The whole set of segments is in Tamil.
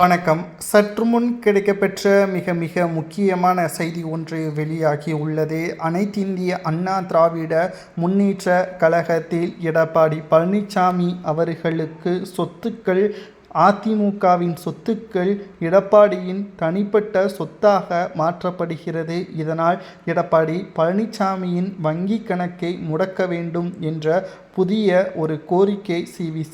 வணக்கம். சற்று முன் கிடைக்கப்பெற்ற மிக மிக முக்கியமான செய்தி ஒன்று வெளியாகி உள்ளது. அனைத்திந்திய அண்ணா திராவிட முன்னேற்ற கழகத்தில் எடப்பாடி பழனிசாமி அவர்களுக்கு சொத்துக்கள், அதிமுகவின் சொத்துக்கள் எடப்பாடியின் தனிப்பட்ட சொத்தாக மாற்றப்படுகிறது. இதனால் எடப்பாடி பழனிசாமியின் வங்கி கணக்கை முடக்க வேண்டும் என்ற புதிய ஒரு கோரிக்கை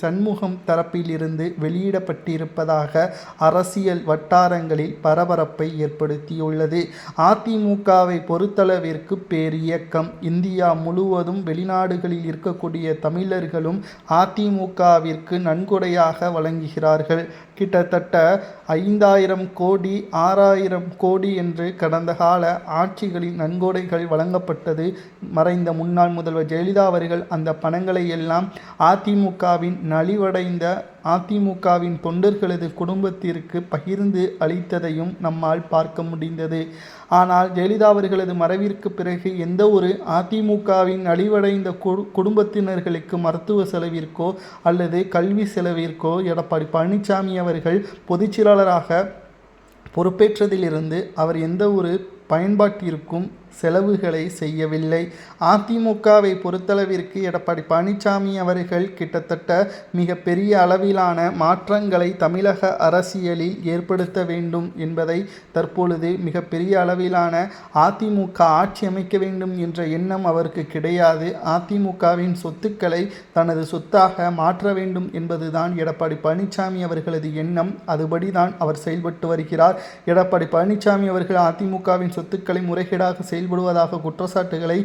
சண்முகம் தரப்பில் இருந்து வெளியிடப்பட்டிருப்பதாக அரசியல் வட்டாரங்களில் பரபரப்பை ஏற்படுத்தியுள்ளது. அதிமுகவை பொறுத்தளவிற்கு பேரியக்கம். இந்தியா முழுவதும் வெளிநாடுகளில் இருக்கக்கூடிய தமிழர்களும் அதிமுகவிற்கு நன்கொடையாக வழங்குகிறார்கள். கிட்டத்தட்ட 5000 கோடி 6000 கோடி என்று கடந்த கால ஆட்சிகளில் நன்கொடைகள் வழங்கப்பட்டது. மறைந்த முன்னாள் முதல்வர் ஜெயலலிதா அவர்கள் அந்த பணங்களை எல்லாம் அதிமுகவின் நலிவடைந்த அதிமுகவின் தொண்டர்களது குடும்பத்திற்கு பகிர்ந்து அளித்ததையும் நம்மால் பார்க்க முடிந்தது. ஆனால் ஜெயலலிதா அவர்களது மறைவிற்கு பிறகு எந்த ஒரு அதிமுகவின் நலிவடைந்த குடும்பத்தினர்களுக்கு மருத்துவ செலவிற்கோ அல்லது கல்வி செலவிற்கோ எடப்பாடி பழனிசாமி அவர்கள் பொதுச்செயலாளராக பொறுப்பேற்றதிலிருந்து அவர் எந்த ஒரு பயன்பாட்டிற்கும் செலவுகளை செய்யவில்லை. அதிமுகவை பொறுத்தளவிற்கு எடப்பாடி பழனிசாமி அவர்கள் கிட்டத்தட்ட மிக பெரிய அளவிலான மாற்றங்களை தமிழக அரசியலில் ஏற்படுத்த வேண்டும் என்பதை தற்பொழுது மிக பெரிய அளவிலான அதிமுக ஆட்சி அமைக்க வேண்டும் என்ற எண்ணம் அவருக்கு கிடையாது. அதிமுகவின் சொத்துக்களை தனது சொத்தாக மாற்ற வேண்டும் என்பதுதான் எடப்பாடி பழனிசாமி அவர்களது எண்ணம். அதுபடிதான் அவர் செயல்பட்டு வருகிறார். எடப்பாடி பழனிசாமி அவர்கள் அதிமுகவின் சொத்துக்களை முறைகேடாக செயல்படுவதாக குற்றச்சாட்டுகளை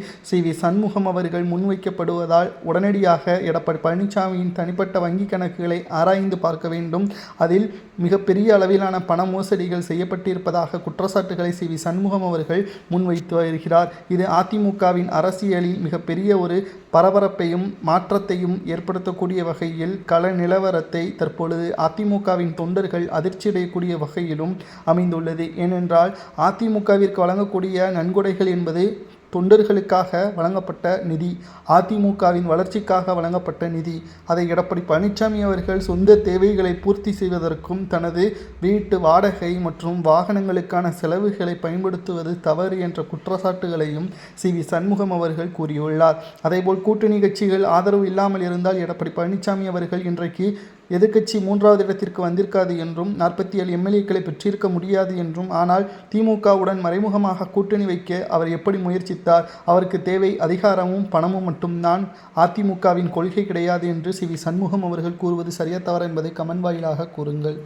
சண்முகம் அவர்கள் முன்வைக்கப்படுவதால் உடனடியாக எடப்பாடி பழனிசாமியின் தனிப்பட்ட வங்கி கணக்குகளை ஆராய்ந்து பார்க்க வேண்டும். அதில் மிகப்பெரிய அளவிலான பண மோசடிகள் செய்யப்பட்டிருப்பதாக குற்றச்சாட்டுகளை சண்முகம் அவர்கள் முன்வைத்து வருகிறார். இது அதிமுகவின் அரசியலில் மிகப்பெரிய ஒரு பரபரப்பையும் மாற்றத்தையும் ஏற்படுத்தக்கூடிய வகையில் கள நிலவரத்தை தற்பொழுது அதிமுகவின் தொண்டர்கள் அதிர்ச்சியடையக்கூடிய வகையிலும் அமைந்துள்ளது. ஏனென்றால் அதிமுகவிற்கு வழங்கக்கூடிய நன்கொடைகள் என்பது தொண்டர்களுக்காக வழங்கப்பட்ட நிதி, அதிமுகவின் வளர்ச்சிக்காக வழங்கப்பட்ட நிதி. அதை எடப்பாடி பழனிசாமி அவர்கள் சொந்த தேவைகளை பூர்த்தி செய்வதற்கும் தனது வீட்டு வாடகை மற்றும் வாகனங்களுக்கான செலவுகளை பயன்படுத்துவது தவறு என்ற குற்றச்சாட்டுகளையும் சண்முகம் அவர்கள் கூறியுள்ளார். அதேபோல் கூட்டணி கட்சிகள் ஆதரவு இல்லாமல் இருந்தால் எடப்பாடி பழனிசாமி அவர்கள் இன்றைக்கு எதிர்க்கட்சி 3வது இடத்திற்கு வந்திருக்காது என்றும் 47 எம்எல்ஏக்களை பெற்றிருக்க முடியாது என்றும், ஆனால் திமுகவுடன் மறைமுகமாக கூட்டணி வைக்க அவர் எப்படி முயற்சித்தார்? அவருக்கு தேவை அதிகாரமும் பணமும் மட்டும்தான், அதிமுகவின் கொள்கை கிடையாது என்று சண்முகம் அவர்கள் கூறுவது சரியா தவறா என்பதை கமெண்ட் வாயிலாக கூறுங்கள்.